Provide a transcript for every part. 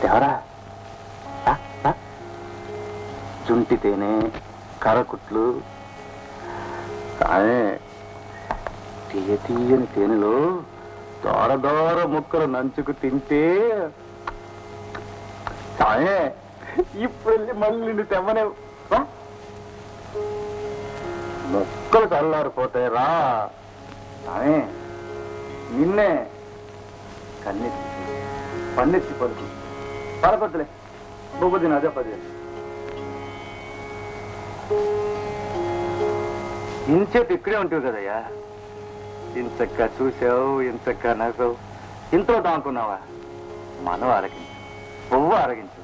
ఎవరా? జుంటి తేనె, కరకుట్లు, తీయని తేనెలో దోర దోర ముక్కలు నంచుకు తింటే ఇప్పుడు వెళ్ళి మళ్ళీ తెమ్మనే ముక్కలు చల్లారిపోతాయి రా. నిన్నే కన్నెత్తి పన్నెత్తి పలుకు పరపద్దులే బొగ్గు తిన అదే 10 ఇంచేపు ఇక్కడే ఉంటుంది కదయ్యా. ఇంతక్క చూసావు, ఇంతక్క నవ్వావు, ఇంట్లో దానుకున్నావా? మనం ఆరగించు, పువ్వు ఆరగించు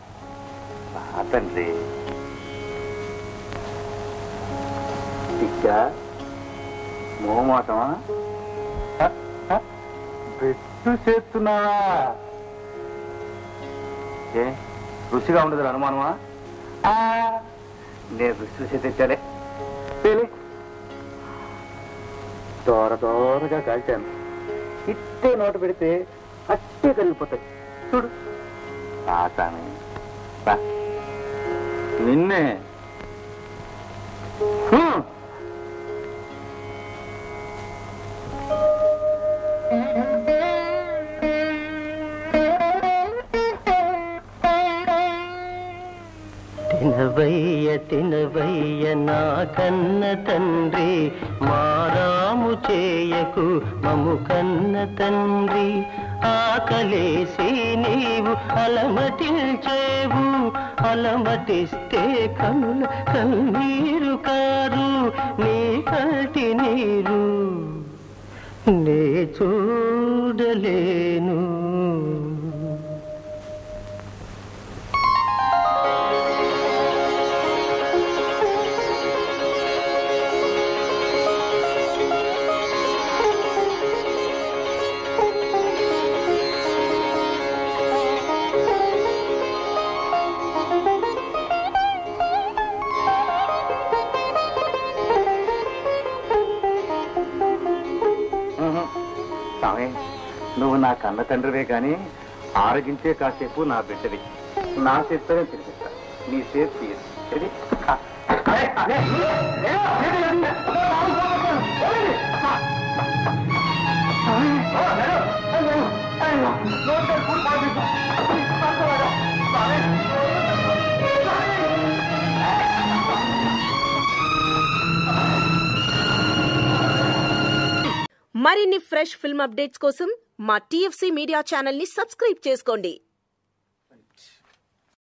తండ్రి. ఇక్క మోమాటమా? బెట్టు చేస్తున్నావా? ఏ రుచిగా ఉండదు అనుమానమా? నేను రుచి చూసి తెచ్చాలే. దోర దోరగా కాల్చాను. ఇట్టే నోట పెడితే అట్టే కరిగిపోతాయి. చూడు తాతానే నిన్నే. తినవయ్య నా కన్న తండ్రి, మారాము చేయకు మము కన్న తండ్రి. ఆకలేసి నీవు అలమటించేవు, అలమటిస్తే కనుల కన్నీరు కారు, నీ కంటి నీరు నే చూడలేను. నువ్వు నా కన్న తండ్రివే కానీ ఆరగించే కాసేపు నా బిడ్డవి. నా చేత్తోనే తినిపిస్తా, నీ చేతి తీయదు. మరిన్ని ఫ్రెష్ ఫిల్మ్ అప్డేట్స్ కోసం మా TFC మీడియా ఛానల్ ని సబ్స్క్రైబ్ చేసుకోండి.